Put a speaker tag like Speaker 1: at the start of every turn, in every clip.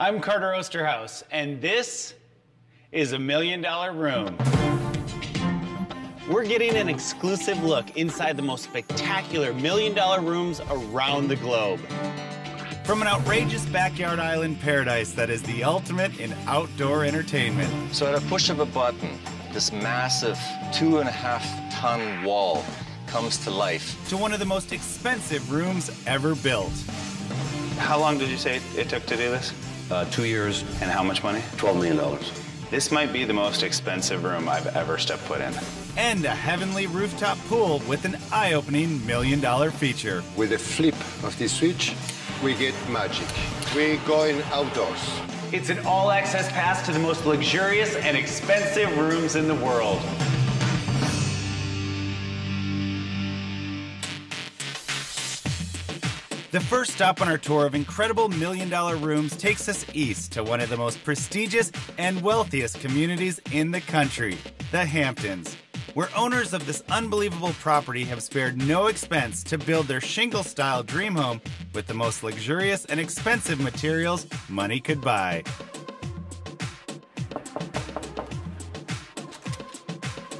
Speaker 1: I'm Carter Osterhaus, and this is $1 Million Room. We're getting an exclusive look inside the most spectacular $1 Million rooms around the globe. From an outrageous backyard island paradise that is the ultimate in outdoor entertainment.
Speaker 2: So at a push of a button, this massive 2.5-ton wall comes to life.
Speaker 1: To one of the most expensive rooms ever built. How long did you say it took to do this?
Speaker 3: 2 years.
Speaker 1: And how much money?
Speaker 3: $12 million.
Speaker 1: This might be the most expensive room I've ever stepped foot in. And a heavenly rooftop pool with an eye-opening $1 million feature.
Speaker 4: With a flip of this switch, we get magic. We're going outdoors.
Speaker 1: It's an all-access pass to the most luxurious and expensive rooms in the world. The first stop on our tour of incredible $1 Million rooms takes us east to one of the most prestigious and wealthiest communities in the country, the Hamptons, where owners of this unbelievable property have spared no expense to build their shingle-style dream home with the most luxurious and expensive materials money could buy.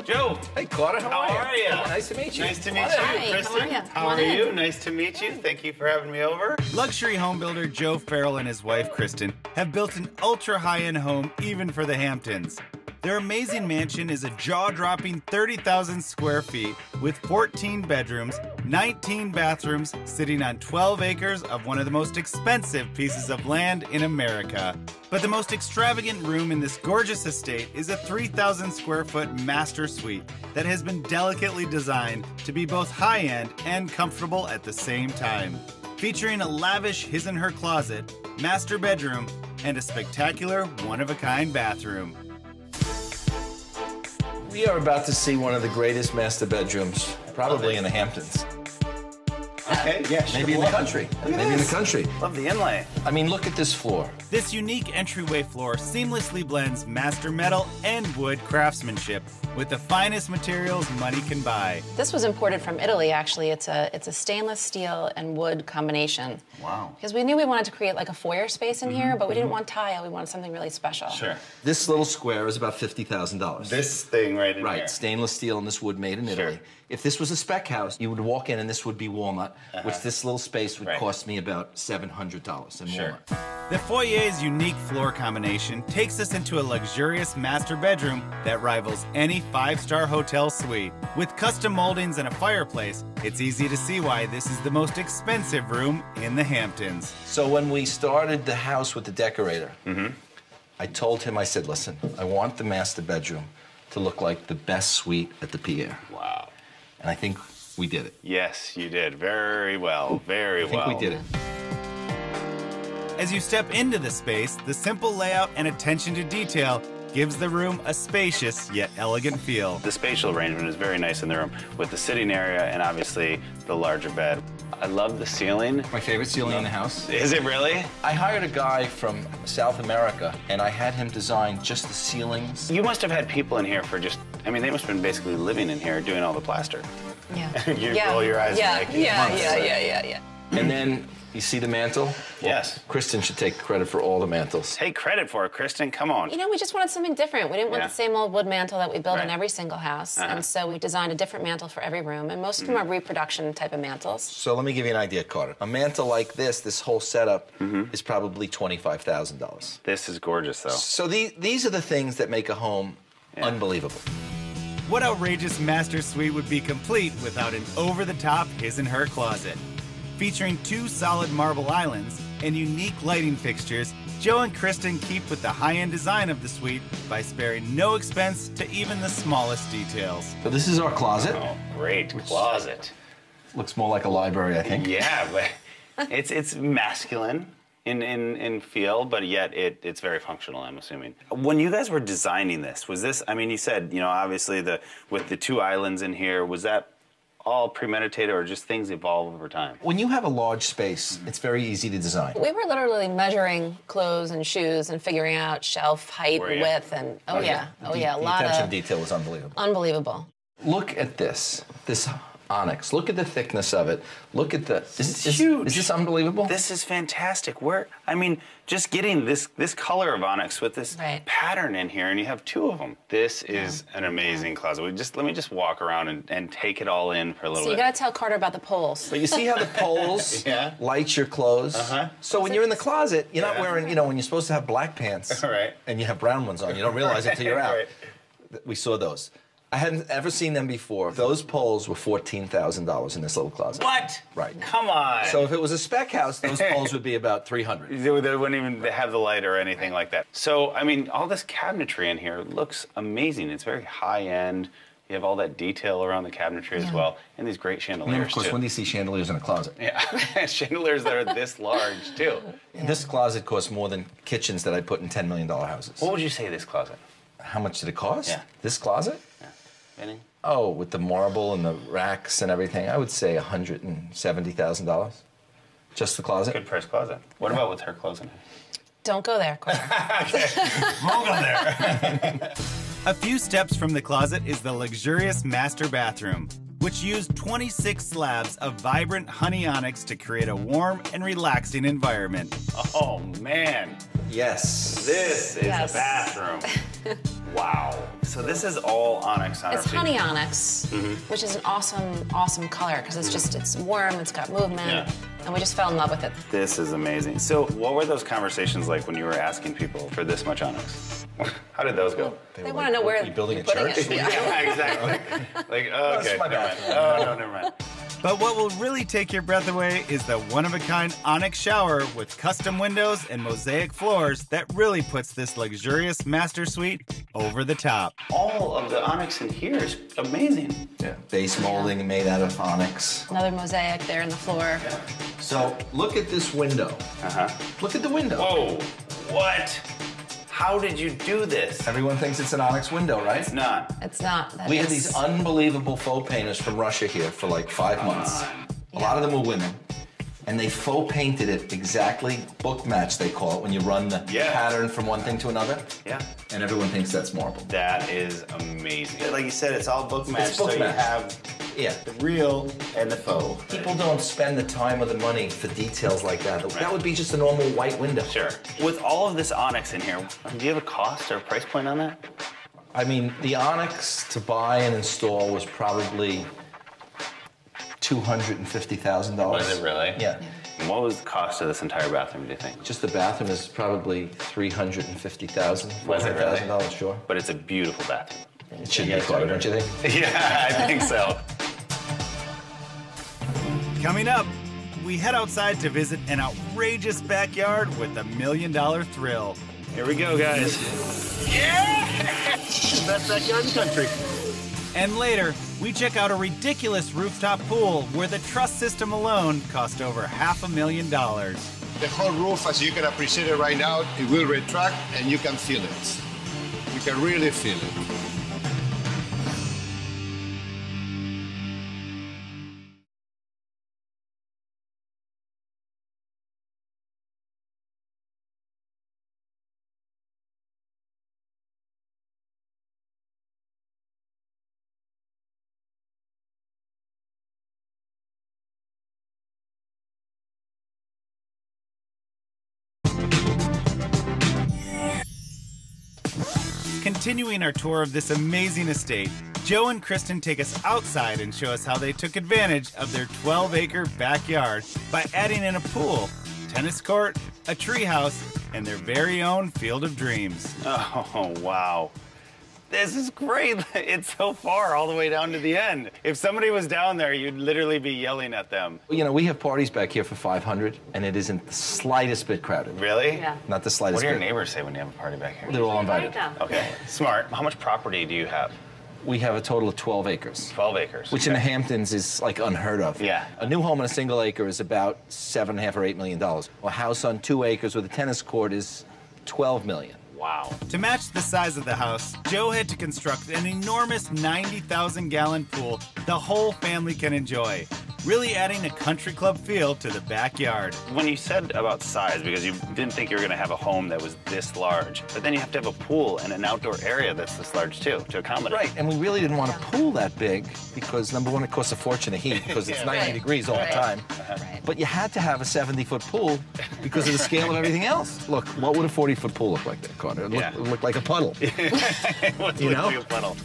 Speaker 1: Joe.
Speaker 3: Hey, Carter, how
Speaker 1: are you?
Speaker 3: Nice to meet you.
Speaker 1: Nice to meet you,
Speaker 5: Hi,
Speaker 1: Kristen. How are you? Nice to meet you. Thank you for having me over. Luxury home builder Joe Farrell and his wife, Kristen, have built an ultra-high-end home even for the Hamptons. Their amazing mansion is a jaw-dropping 30,000 square feet with 14 bedrooms, 19 bathrooms, sitting on 12 acres of one of the most expensive pieces of land in America. But the most extravagant room in this gorgeous estate is a 3,000 square foot master suite that has been delicately designed to be both high-end and comfortable at the same time. Featuring a lavish his and her closet, master bedroom, and a spectacular one-of-a-kind bathroom.
Speaker 3: We are about to see one of the greatest master bedrooms, probably in the Hamptons.
Speaker 1: Okay, yeah, sure.
Speaker 3: Maybe in the country. Maybe in the country.
Speaker 1: Love the inlay.
Speaker 3: I mean, look at this floor.
Speaker 1: This unique entryway floor seamlessly blends master metal and wood craftsmanship with the finest materials money can buy.
Speaker 5: This was imported from Italy, actually. It's a stainless steel and wood combination.
Speaker 1: Wow.
Speaker 5: Because we knew we wanted to create like a foyer space in here, but we didn't want tile. We wanted something really special.
Speaker 1: Sure.
Speaker 3: This little square is about $50,000.
Speaker 1: This thing right in here.
Speaker 3: Right, stainless steel and this wood made in Italy.
Speaker 1: Sure.
Speaker 3: If this was a spec house, you would walk in and this would be walnut, which this little space would cost me about $700 in walnut.
Speaker 1: The foyer's unique floor combination takes us into a luxurious master bedroom that rivals any five-star hotel suite. With custom moldings and a fireplace, it's easy to see why this is the most expensive room in the Hamptons.
Speaker 3: So when we started the house with the decorator, I told him, I said, listen, I want the master bedroom to look like the best suite at the Pierre.
Speaker 1: Wow.
Speaker 3: And I think we did it.
Speaker 1: Yes, you did. Very well. Very well.
Speaker 3: I think we did it.
Speaker 1: As you step into the space, the simple layout and attention to detail gives the room a spacious yet elegant feel. The spatial arrangement is very nice in the room with the sitting area and obviously the larger bed. I love the ceiling.
Speaker 3: My favorite ceiling in the house.
Speaker 1: Is it really?
Speaker 3: I hired a guy from South America, and I had him design just the ceilings.
Speaker 1: You must have had people in here for just, I mean, they must have been basically living in here doing all the plaster.
Speaker 5: Yeah.
Speaker 1: You roll your eyes
Speaker 5: yeah.
Speaker 1: like
Speaker 5: Yeah.
Speaker 3: And then, you see the mantle? Well,
Speaker 1: yes.
Speaker 3: Kristen should take credit for all the mantles.
Speaker 1: Take credit for it, Kristen. Come on.
Speaker 5: You know, we just wanted something different. We didn't want the same old wood mantle that we build in every single house. And so we designed a different mantle for every room. And most of them are reproduction type of mantles.
Speaker 3: So let me give you an idea, Carter. A mantle like this whole setup, is probably $25,000.
Speaker 1: This is gorgeous, though.
Speaker 3: So these are the things that make a home unbelievable.
Speaker 1: What outrageous master suite would be complete without an over-the-top his and her closet? Featuring 2 solid marble islands and unique lighting fixtures, Joe and Kristen keep with the high-end design of the suite by sparing no expense to even the smallest details.
Speaker 3: So this is our closet.
Speaker 1: Oh, great closet.
Speaker 3: Looks more like a library, I think.
Speaker 1: Yeah, but it's masculine in feel, but yet it's very functional, I'm assuming. When you guys were designing this, was this, I mean, you said, you know, obviously with the 2 islands in here, was that all premeditated or just things evolve over time?
Speaker 3: When you have a large space, it's very easy to design.
Speaker 5: We were literally measuring clothes and shoes and figuring out shelf height, width, and a lot
Speaker 3: the attention to detail was unbelievable.
Speaker 5: Unbelievable.
Speaker 3: Look at this onyx. Look at the thickness of it. Look at the...
Speaker 1: It's huge.
Speaker 3: Is this unbelievable?
Speaker 1: This is fantastic. I mean, just getting this color of onyx with this pattern in here, and you have 2 of them. This is an amazing closet. Let me just walk around and take it all in for a little bit.
Speaker 5: So you gotta tell Carter about the poles.
Speaker 3: But you see how the poles light your clothes? So when you're in the closet, you're not wearing, you know, when you're supposed to have black pants, and you have brown ones on, you don't realize it till you're out. We saw those. I hadn't ever seen them before. Those poles were $14,000 in this little closet.
Speaker 1: What?
Speaker 3: Right.
Speaker 1: Come on.
Speaker 3: So if it was a spec house, those poles would be about $300.
Speaker 1: They wouldn't even have the light or anything like that. So, I mean, all this cabinetry in here looks amazing. It's very high-end. You have all that detail around the cabinetry as well, and these great chandeliers,
Speaker 3: and of course, when do you see chandeliers in a closet?
Speaker 1: Yeah, chandeliers that are this large, too.
Speaker 3: This closet costs more than kitchens that I put in $10 million houses.
Speaker 1: What would you say this closet?
Speaker 3: How much did it cost?
Speaker 1: Yeah.
Speaker 3: This closet?
Speaker 1: Yeah. Meaning?
Speaker 3: Oh, with the marble and the racks and everything, I would say $170,000. Just the closet.
Speaker 1: Good price closet. What about with her clothes in it?
Speaker 5: Don't go there, Carter.
Speaker 1: Okay, won't go there.
Speaker 6: A few steps from the closet is the luxurious master bathroom, which used 26 slabs of vibrant honey onyx to create a warm and relaxing environment.
Speaker 1: Oh, man.
Speaker 3: Yes.
Speaker 1: This is a bathroom. Wow. So this is all onyx on
Speaker 5: It's honey onyx, which is an awesome, awesome color because it's warm, it's got movement, and we just fell in love with it.
Speaker 1: This is amazing. So what were those conversations like when you were asking people for this much onyx? How did those go?
Speaker 5: They want to know where
Speaker 3: you're building a
Speaker 5: putting
Speaker 3: church.
Speaker 5: it.
Speaker 1: Yeah, exactly. Like, oh, okay, never mind. Oh, no, never mind.
Speaker 6: But what will really take your breath away is the one-of-a-kind onyx shower with custom windows and mosaic floors that really puts this luxurious master suite over the top.
Speaker 1: All of the onyx in here is amazing.
Speaker 3: Yeah. Base molding made out of onyx.
Speaker 5: Another mosaic there in the floor.
Speaker 3: So look at this window. Look at the window.
Speaker 1: Whoa, what? How did you do this?
Speaker 3: Everyone thinks it's an onyx window, right?
Speaker 1: It's not.
Speaker 5: It's not.
Speaker 3: We had these unbelievable faux painters from Russia here for like 5 months. A lot of them were women. And they faux painted it exactly, book match they call it, when you run the pattern from one thing to another.
Speaker 1: Yeah.
Speaker 3: And everyone thinks that's marble.
Speaker 1: That is amazing. Like you said, it's all book match,
Speaker 3: book
Speaker 1: so
Speaker 3: match.
Speaker 1: you have the real and the faux.
Speaker 3: People don't spend the time or the money for details like that. That would be just a normal white window.
Speaker 1: Sure. With all of this onyx in here, do you have a cost or a price point on that?
Speaker 3: I mean, the onyx to buy and install was probably $250,000.
Speaker 1: Was it really?
Speaker 3: Yeah.
Speaker 1: And what was the cost of this entire bathroom, do you think?
Speaker 3: Just the bathroom is probably $350,000,
Speaker 1: Was it really?
Speaker 3: $400,000, sure.
Speaker 1: But it's a beautiful bathroom.
Speaker 3: It should be quite, don't you think?
Speaker 1: Yeah, I think so.
Speaker 6: Coming up, we head outside to visit an outrageous backyard with a $1 million thrill.
Speaker 1: Here we go, guys. Yeah!
Speaker 4: Best backyard in the country.
Speaker 6: And later, we check out a ridiculous rooftop pool where the truss system alone cost over $500,000.
Speaker 4: The whole roof, as you can appreciate it right now, it will retract and you can feel it. You can really feel it.
Speaker 6: Continuing our tour of this amazing estate, Joe and Kristen take us outside and show us how they took advantage of their 12-acre backyard by adding in a pool, tennis court, a treehouse, and their very own field of dreams.
Speaker 1: Oh, wow. This is great. It's so far all the way down to the end. If somebody was down there, you'd literally be yelling at them.
Speaker 3: You know, we have parties back here for 500, and it isn't the slightest bit crowded.
Speaker 1: Really?
Speaker 5: Yeah.
Speaker 3: Not the slightest
Speaker 1: What do
Speaker 3: bit.
Speaker 1: your neighbors say when you have a party back here?
Speaker 3: They're all invited.
Speaker 1: Okay, smart. How much property do you have?
Speaker 3: We have a total of 12 acres.
Speaker 1: 12 acres.
Speaker 3: Which in the Hamptons is like unheard of.
Speaker 1: Yeah.
Speaker 3: A new home on a single acre is about $7.5 or $8 million. A house on 2 acres with a tennis court is $12 million.
Speaker 1: Wow.
Speaker 6: To match the size of the house, Joe had to construct an enormous 90,000-gallon pool the whole family can enjoy. really adding a country club feel to the backyard.
Speaker 1: When you said about size, because you didn't think you were going to have a home that was this large, but then you have to have a pool and an outdoor area that's this large too to accommodate.
Speaker 3: Right, and we really didn't want a pool that big because, number one, it costs a fortune of heat because it's 90 degrees all the time. But you had to have a 70-foot pool because of the scale of everything else. Look, what would a 40-foot pool look like there, Carter? It looked like a puddle.
Speaker 1: It would look like a puddle.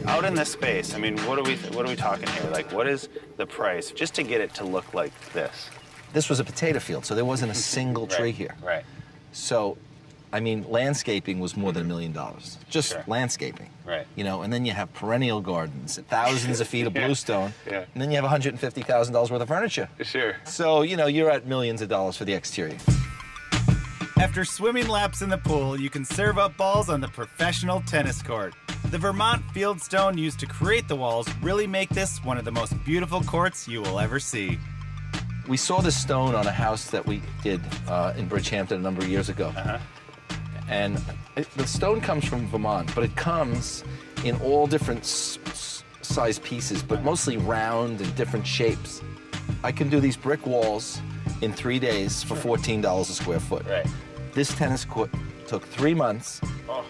Speaker 1: Out in this space, I mean, what are we talking here? Like, what is the price just to get it to look like this?
Speaker 3: This was a potato field, so there wasn't a single tree here.
Speaker 1: Right.
Speaker 3: So, I mean, landscaping was more than $1 million. Just landscaping.
Speaker 1: Right.
Speaker 3: You know, and then you have perennial gardens, thousands of feet of bluestone, and then you have $150,000 worth of furniture.
Speaker 1: Sure.
Speaker 3: So, you know, you're at millions of dollars for the exterior.
Speaker 6: After swimming laps in the pool, you can serve up balls on the professional tennis court. The Vermont fieldstone used to create the walls really make this one of the most beautiful courts you will ever see.
Speaker 3: We saw this stone on a house that we did in Bridgehampton a number of years ago. And the stone comes from Vermont, but it comes in all different size pieces, but mostly round and different shapes. I can do these brick walls in 3 days for $14 a square foot.
Speaker 1: Right.
Speaker 3: This tennis court took 3 months,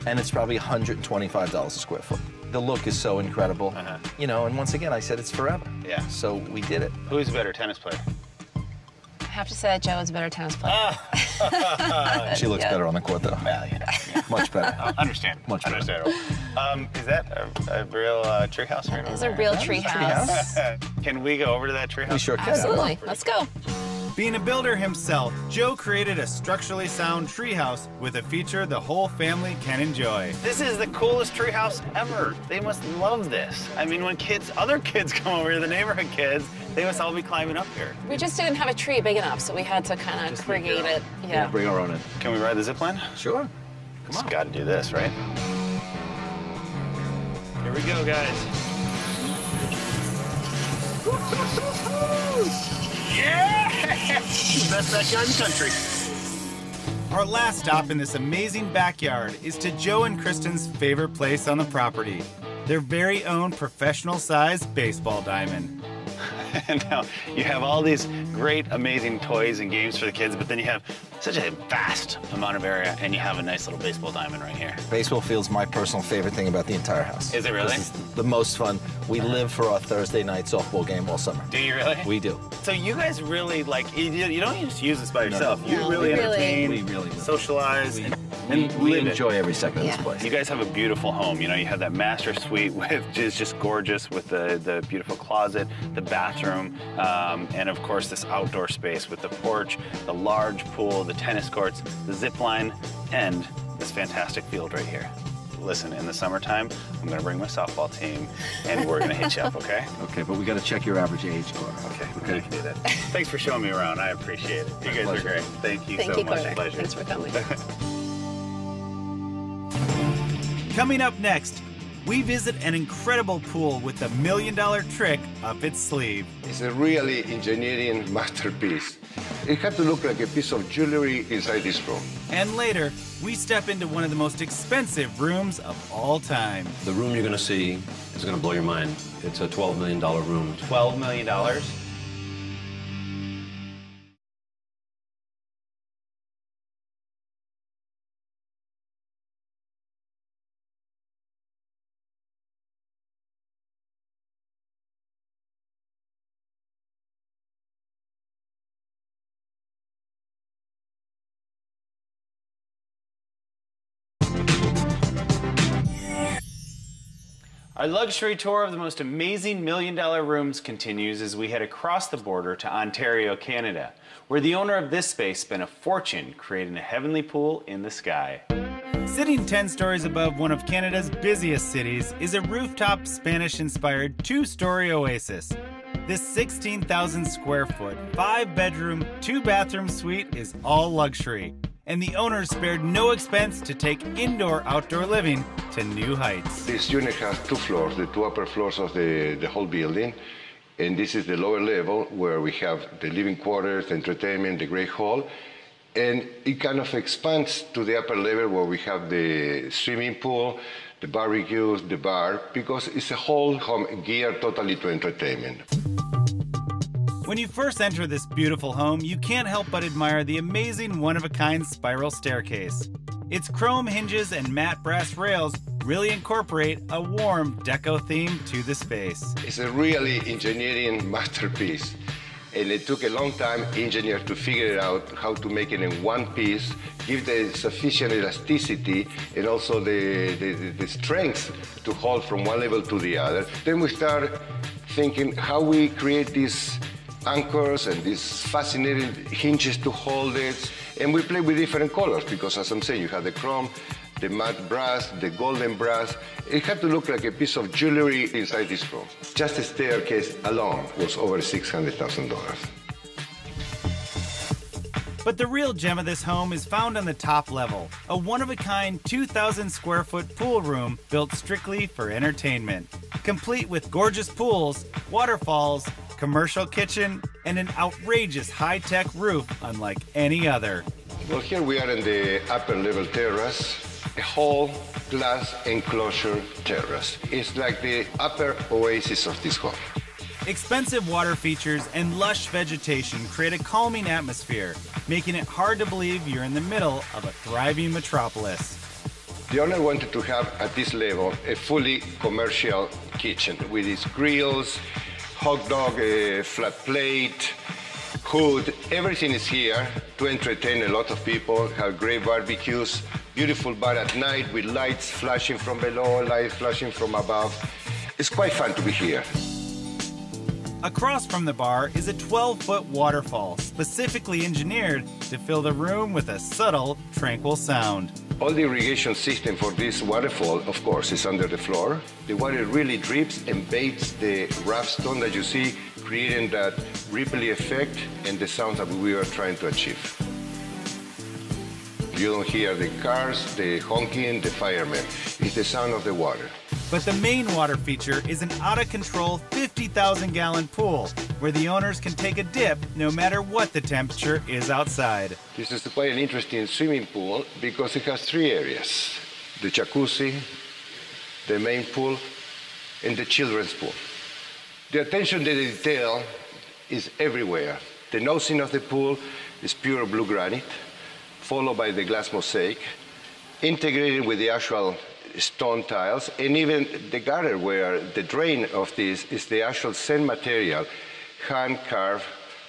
Speaker 3: and it's probably $125 a square foot. The look is so incredible. You know, and once again, I said it's forever.
Speaker 1: Yeah.
Speaker 3: So we did it.
Speaker 1: Who's a better tennis player?
Speaker 5: I have to say that Joe is a better tennis player.
Speaker 3: She looks better on the court, though.
Speaker 1: Well, you know.
Speaker 3: Much better.
Speaker 1: Understandable.
Speaker 3: Much better.
Speaker 1: Understandable. Is that a real treehouse right now?
Speaker 5: It's a real treehouse.
Speaker 1: Can we go over to that treehouse?
Speaker 3: We sure can.
Speaker 5: Absolutely. Let's go.
Speaker 6: Being a builder himself, Joe created a structurally sound treehouse with a feature the whole family can enjoy.
Speaker 1: This is the coolest treehouse ever. They must love this. I mean, when other kids come over here, the neighborhood kids, they must all be climbing up here.
Speaker 5: We just didn't have a tree big enough, so we had to kind of create it. Yeah.
Speaker 3: Bring our own in.
Speaker 1: Can we ride the zip line?
Speaker 3: Sure.
Speaker 1: Come on. Got to do this, right? Here we go, guys. Yeah! Best backyard in the country.
Speaker 6: Our last stop in this amazing backyard is to Joe and Kristen's favorite place on the property, their very own professional-sized baseball diamond.
Speaker 1: Now, you have all these great, amazing toys and games for the kids, but then you have such a vast amount of area, and you have a nice little baseball diamond right here.
Speaker 3: Baseball field's my personal favorite thing about the entire house.
Speaker 1: Is it really?
Speaker 3: This is the most fun. We live for our Thursday night softball game all summer.
Speaker 1: Do you really?
Speaker 3: We do.
Speaker 1: So you guys really, like, you don't just use this by yourself.
Speaker 3: No.
Speaker 1: You really entertain,
Speaker 3: we really
Speaker 1: socialize, and
Speaker 3: we
Speaker 1: live
Speaker 3: enjoy every second of this place.
Speaker 1: You guys have a beautiful home. You know, you have that master suite, which is just gorgeous, with the beautiful closet, the bathroom, and of course this outdoor space with the porch, the large pool, the tennis courts, the zip line, and this fantastic field right here. Listen, in the summertime, I'm gonna bring my softball team, and we're gonna hit you up, okay?
Speaker 3: Okay, but we gotta check your average age, Carter.
Speaker 1: Okay, I can do that. Thanks for showing me around. I appreciate it. You guys are great. Thank you so much.
Speaker 5: Carter.
Speaker 1: Pleasure.
Speaker 5: Thanks for coming.
Speaker 6: Coming up next, we visit an incredible pool with the $1 million trick up its sleeve.
Speaker 4: It's a really engineering masterpiece. It had to look like a piece of jewelry inside this room.
Speaker 6: And later, we step into one of the most expensive rooms of all time.
Speaker 7: The room you're going to see is going to blow your mind. It's a $12 million room.
Speaker 1: $12 million? Our luxury tour of the most amazing $1 million rooms continues as we head across the border to Ontario, Canada, where the owner of this space spent a fortune creating a heavenly pool in the sky.
Speaker 6: Sitting 10 stories above one of Canada's busiest cities is a rooftop Spanish-inspired 2-story oasis. This 16,000 square foot, 5-bedroom, 2-bathroom suite is all luxury. And the owners spared no expense to take indoor-outdoor living to new heights.
Speaker 4: This unit has 2 floors, the 2 upper floors of the whole building. And this is the lower level where we have the living quarters, the entertainment, the great hall. And it kind of expands to the upper level where we have the swimming pool, the barbecue, the bar, because it's a whole home geared totally to entertainment.
Speaker 6: When you first enter this beautiful home, you can't help but admire the amazing one-of-a-kind spiral staircase. Its chrome hinges and matte brass rails really incorporate a warm deco theme to the space.
Speaker 4: It's a really engineering masterpiece. And it took a long time, engineers, to figure out how to make it in one piece, give the sufficient elasticity and also the strength to hold from one level to the other. Then we start thinking how we create these anchors and these fascinating hinges to hold it. And we play with different colors because, as I'm saying, you have the chrome, the matte brass, the golden brass. It had to look like a piece of jewelry inside this room. Just the staircase alone was over $600,000.
Speaker 6: But the real gem of this home is found on the top level, a one-of-a-kind 2,000 square foot pool room built strictly for entertainment, complete with gorgeous pools, waterfalls, commercial kitchen, and an outrageous high-tech roof unlike any other.
Speaker 4: Well, here we are in the upper level terrace, a whole glass enclosure terrace. It's like the upper oasis of this home.
Speaker 6: Expensive water features and lush vegetation create a calming atmosphere, making it hard to believe you're in the middle of a thriving metropolis.
Speaker 4: The owner wanted to have, at this level, a fully commercial kitchen with its grills, hot dog, flat plate, hood. Everything is here to entertain a lot of people, have great barbecues, beautiful bar at night with lights flashing from below, lights flashing from above. It's quite fun to be here.
Speaker 6: Across from the bar is a 12-foot waterfall, specifically engineered to fill the room with a subtle, tranquil sound.
Speaker 4: All the irrigation system for this waterfall, of course, is under the floor. The water really drips and bathes the rough stone that you see, creating that ripply effect and the sound that we are trying to achieve. You don't hear the cars, the honking, the firemen. It's the sound of the water.
Speaker 6: But the main water feature is an out-of-control 50,000-gallon pool where the owners can take a dip no matter what the temperature is outside.
Speaker 4: This is quite an interesting swimming pool because it has three areas: the jacuzzi, the main pool, and the children's pool. The attention to detail is everywhere. The nosing of the pool is pure blue granite, followed by the glass mosaic, integrated with the actual stone tiles, and even the gutter where the drain of this is the actual sand material, hand carved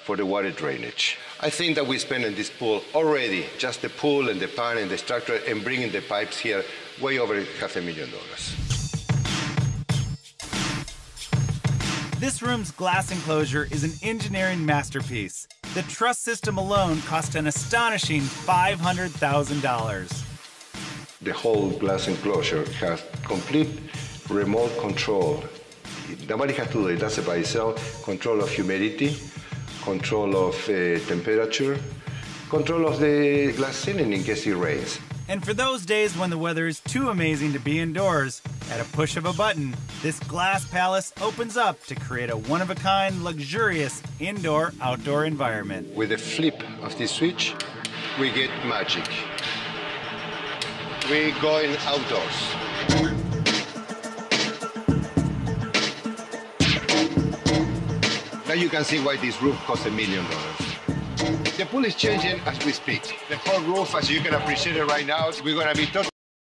Speaker 4: for the water drainage. I think that we spent in this pool already, just the pool and the pan and the structure and bringing the pipes here, way over $500,000.
Speaker 6: This room's glass enclosure is an engineering masterpiece. The truss system alone cost an astonishing $500,000.
Speaker 4: The whole glass enclosure has complete remote control. Nobody has to do it. It does it by itself. Control of humidity, control of temperature, control of the glass ceiling in case it rains.
Speaker 6: And for those days when the weather is too amazing to be indoors, at a push of a button, this glass palace opens up to create a one-of-a-kind, luxurious indoor-outdoor environment.
Speaker 4: With the flip of this switch, we get magic. We're going outdoors. Now you can see why this roof costs $1 million. The pool is changing as we speak. The whole roof, as you can appreciate it right now, we're going to be totally